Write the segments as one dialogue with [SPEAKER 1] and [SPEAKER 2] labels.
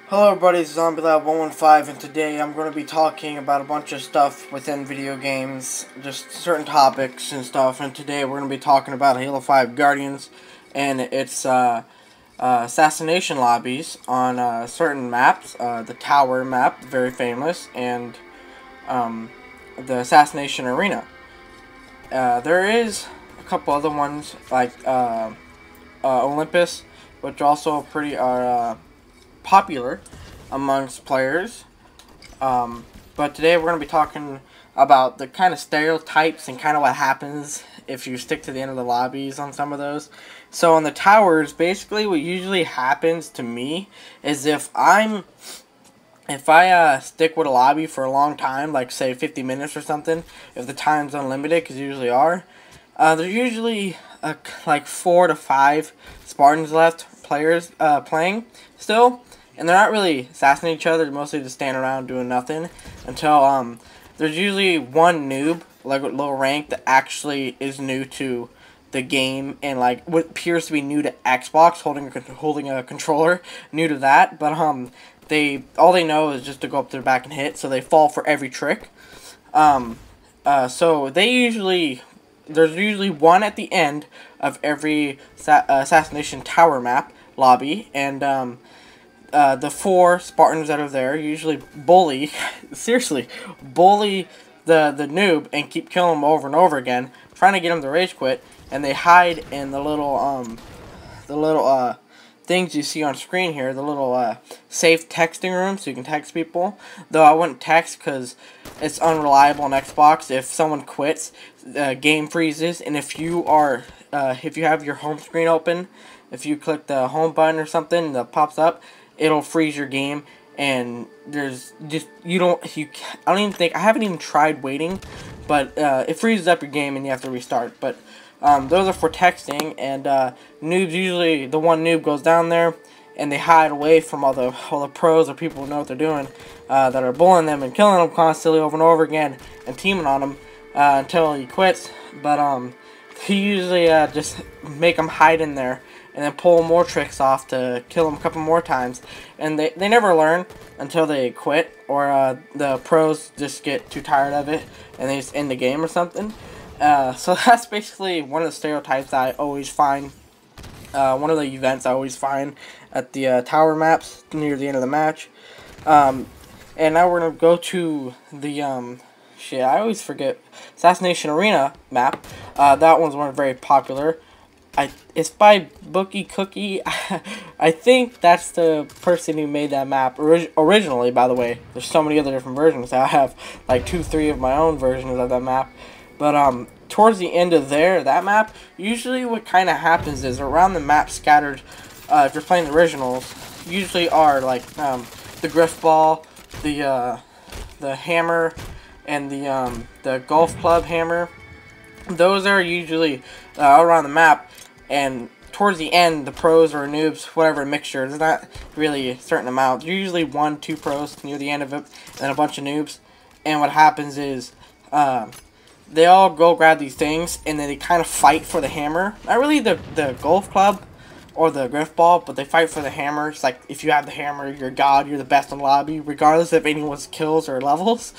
[SPEAKER 1] Hello everybody, it's ZombieLab115, and today I'm going to be talking about a bunch of stuff within video games, just certain topics and stuff, and today we're going to be talking about Halo 5 Guardians and its assassination lobbies on certain maps, the Tower map, very famous, and the Assassination Arena. There is a couple other ones, like Olympus, which also are popular amongst players. But today we're going to be talking about the kind of stereotypes and kind of what happens if you stick to the end of the lobbies on some of those. So on the towers, basically what usually happens to me is if I stick with a lobby for a long time, like say 50 minutes or something, if the time's unlimited, because usually are, there's usually like 4 to 5 Spartans left, players playing still, and they're not really assassinating each other. They're mostly just standing around doing nothing until there's usually one noob, like with low rank, that actually is new to the game and like what appears to be new to Xbox, holding a controller, new to that. But all they know is just to go up to their back and hit, so they fall for every trick. So there's usually one at the end of every assassination tower map lobby, and the 4 Spartans that are there usually bully, seriously, bully the noob and keep killing him over and over again, trying to get him to rage quit, and they hide in the little things you see on screen here, the little safe texting room, so you can text people. Though I wouldn't text because it's unreliable on Xbox. If someone quits, game freezes, and if you have your home screen open, if you click the home button or something that pops up, it'll freeze your game, and there's just I haven't even tried waiting, but it freezes up your game and you have to restart. But those are for texting, and noobs, usually the one noob goes down there and they hide away from all the pros or people who know what they're doing, that are bullying them and killing them constantly over and over again and teaming on them until he quits. But he usually just make them hide in there and then pull more tricks off to kill them a couple more times, and they never learn until they quit, or the pros just get too tired of it and they just end the game or something. So that's basically one of the stereotypes I always find, one of the events I always find at the tower maps near the end of the match. And now we're going to go to the, I always forget, Assassination Arena map. That one's one very popular. It's by Bookie Cookie. I think that's the person who made that map originally, by the way. There's so many other different versions. I have like 2-3 of my own versions of that map. But towards the end of that map, usually what kind of happens is around the map scattered, if you're playing the originals, usually are like the griff ball, the hammer, and the golf club hammer. Those are usually all around the map, and towards the end, the pros or noobs, whatever mixture, there's not really a certain amount. There's usually 1-2 pros near the end of it, and then a bunch of noobs. And what happens is, they all go grab these things, and then they kind of fight for the hammer. Not really the golf club or the griff ball, but they fight for the hammer. It's like, if you have the hammer, you're God, you're the best in the lobby, regardless if anyone's kills or levels.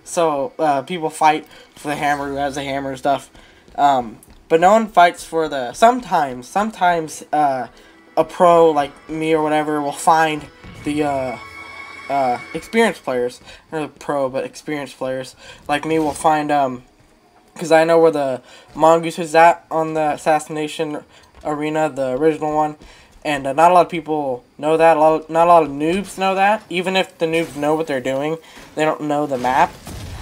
[SPEAKER 1] So, people fight for the hammer, who has the hammer and stuff. But no one fights for the... Sometimes, a pro like me or whatever will find the, experienced players. Not a pro, but experienced players like me will find, because I know where the mongoose is at on the Assassination Arena, the original one, and not a lot of people know that. Not a lot of noobs know that. Even if the noobs know what they're doing, they don't know the map.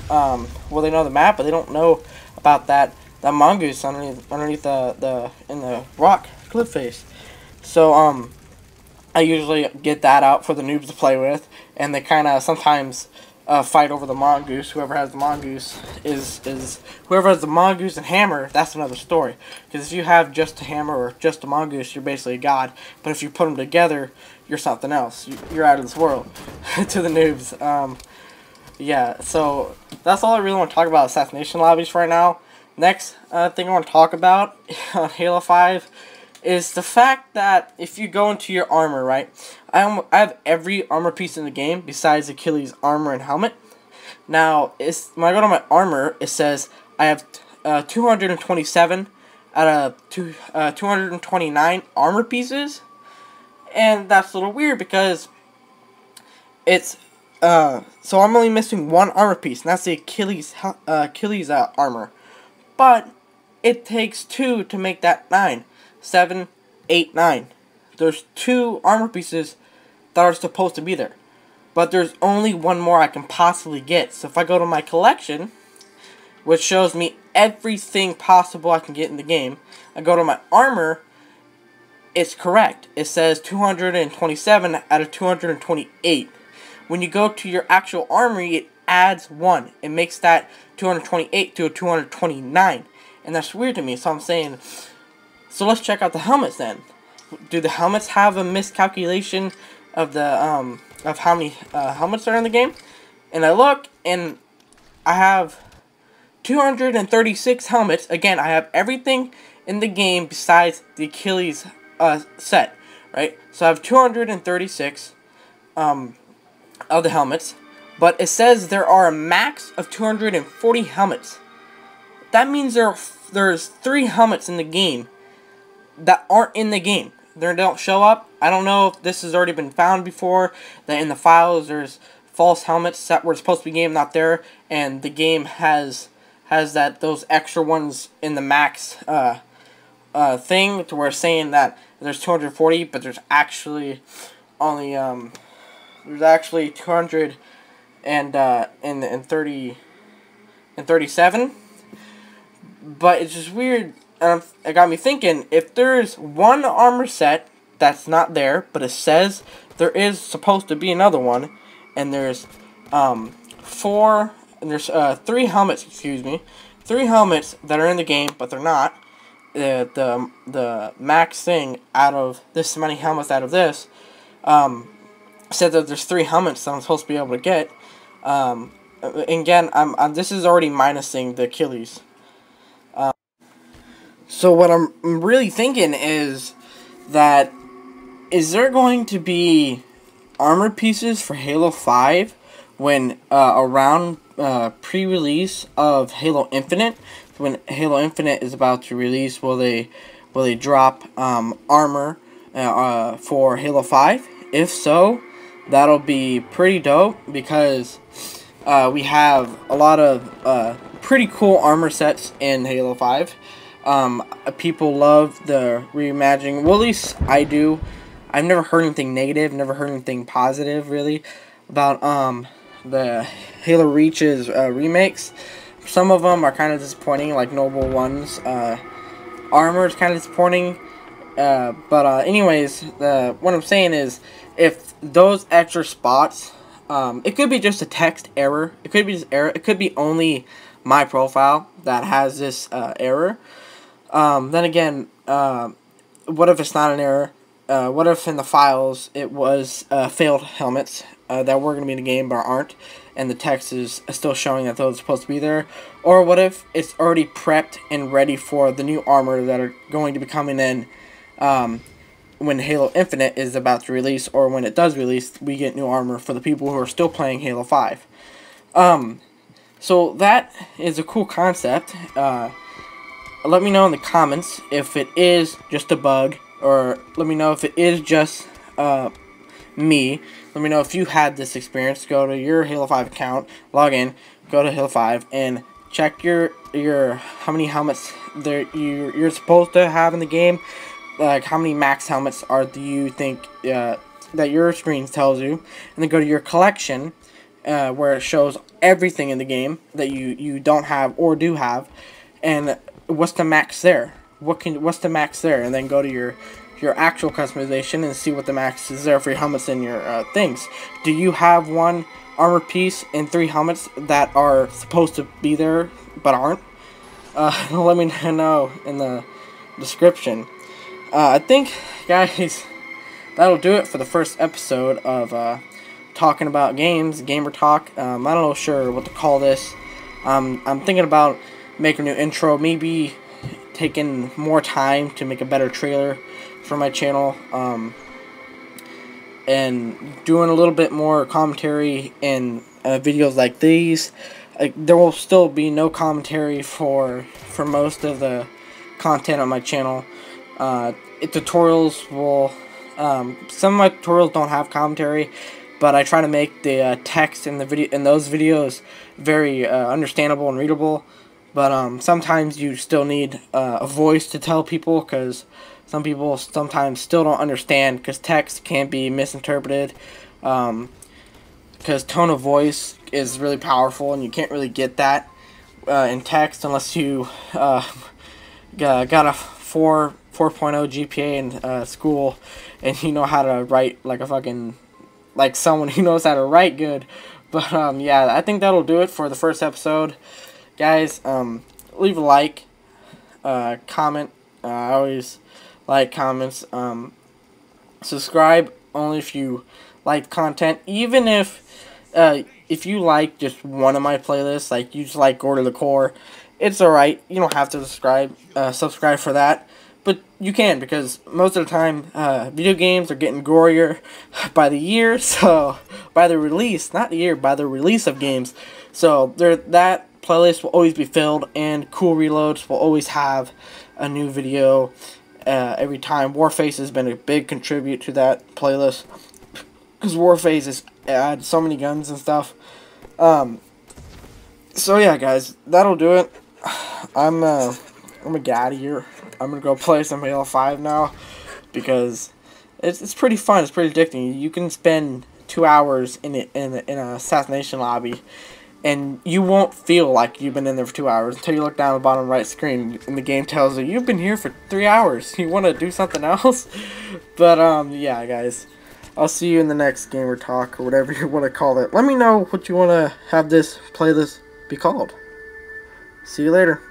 [SPEAKER 1] Well, they know the map, but they don't know about that mongoose underneath in the rock cliff face. So I usually get that out for the noobs to play with, and they kind of sometimes fight over the mongoose. Whoever has the mongoose whoever has the mongoose and hammer. That's another story. Because if you have just a hammer or just a mongoose, you're basically a god. But if you put them together, you're something else. You're out of this world to the noobs. Yeah. So that's all I really want to talk about assassination lobbies for right now. Next thing I want to talk about on Halo 5 is the fact that if you go into your armor, right, I have every armor piece in the game besides Achilles' armor and helmet. Now, when I go to my armor, it says I have 227 out of 229 armor pieces, and that's a little weird because it's so I'm only missing one armor piece, and that's the Achilles armor. But it takes 2 to make that 9, 7, 8, 9. There's 2 armor pieces that are supposed to be there. But there's only one more I can possibly get. So if I go to my collection, which shows me everything possible I can get in the game, I go to my armor, it's correct. It says 227 out of 228. When you go to your actual armory, it adds 1. It makes that 228 to a 229. And that's weird to me. So I'm saying, so let's check out the helmets then. Do the helmets have a miscalculation of the of how many helmets are in the game? And I look, and I have 236 helmets. Again, I have everything in the game besides the Achilles set, right? So I have 236 of the helmets, but it says there are a max of 240 helmets. That means there's 3 helmets in the game that aren't in the game. They don't show up. I don't know if this has already been found before, that in the files there's false helmets that were supposed to be game not there, and the game has those extra ones in the max thing, to where it's saying that there's 240, but there's actually only there's actually 200 and 37. But it's just weird. It got me thinking, if there's one armor set that's not there, but it says there is supposed to be another one, and there's 3 helmets, excuse me, 3 helmets that are in the game, but they're not. The max thing out of this many helmets out of this said that there's 3 helmets that I'm supposed to be able to get. Again, this is already minusing the Achilles. So what I'm really thinking is that, is there going to be armor pieces for Halo 5 when around pre-release of Halo Infinite? When Halo Infinite is about to release, will they drop armor for Halo 5? If so, that'll be pretty dope, because we have a lot of pretty cool armor sets in Halo 5. People love the reimagining. Well, at least I do. I've never heard anything negative, never heard anything positive, really, about the Halo Reach's remakes. Some of them are kind of disappointing, like Noble One's armor is kind of disappointing. But anyways, what I'm saying is, if those extra spots, it could be just a text error. It could be just error. It could be only my profile that has this error. Then again, what if it's not an error? What if in the files it was failed helmets that were going to be in the game but aren't, and the text is still showing that those are supposed to be there? Or what if it's already prepped and ready for the new armor that are going to be coming in when Halo Infinite is about to release, or when it does release, we get new armor for the people who are still playing Halo 5. So that is a cool concept. Let me know in the comments if it is just a bug, or let me know if it is just me. Let me know if you had this experience. Go to your Halo 5 account, log in, go to Halo 5, and check your how many helmets you're supposed to have in the game. Like, how many max helmets do you think that your screen tells you, and then go to your collection where it shows everything in the game that you don't have or do have, and what's the max there? What's the max there? And then go to your actual customization and see what the max is there for your helmets and your things. Do you have one armor piece and 3 helmets that are supposed to be there but aren't? Let me know in the description. I think, guys, that'll do it for the first episode of talking about games, gamer talk. I don't know sure what to call this. I'm thinking about making a new intro, maybe taking more time to make a better trailer for my channel, and doing a little bit more commentary in videos like these. There will still be no commentary for most of the content on my channel. Tutorials will, some of my tutorials don't have commentary, but I try to make the text in those videos very understandable and readable. But sometimes you still need a voice to tell people, because some people sometimes still don't understand, because text can be misinterpreted. Because tone of voice is really powerful, and you can't really get that in text unless you got a 4.0 GPA in school, and you know how to write like a fucking, like someone who knows how to write good. But yeah, I think that'll do it for the first episode, guys. Leave a like, comment. I always like comments. Subscribe only if you like content. Even if you like just one of my playlists, like you just like Gore to the Core, it's alright. You don't have to subscribe for that. But you can, because most of the time, video games are getting gorier by the year, so by the release, not the year, by the release of games. So that playlist will always be filled, and Cool Reloads will always have a new video every time. Warface has been a big contribute to that playlist, because Warface has added so many guns and stuff. So yeah, guys, that'll do it. I'm gonna get out of here. I'm gonna go play some Halo 5 now, because it's pretty fun. It's pretty addicting. You can spend 2 hours in an assassination lobby, and you won't feel like you've been in there for 2 hours until you look down the bottom right screen and the game tells you you've been here for 3 hours. You want to do something else? But yeah, guys, I'll see you in the next Gamer Talk, or whatever you want to call it. Let me know what you want to have this playlist be called. See you later.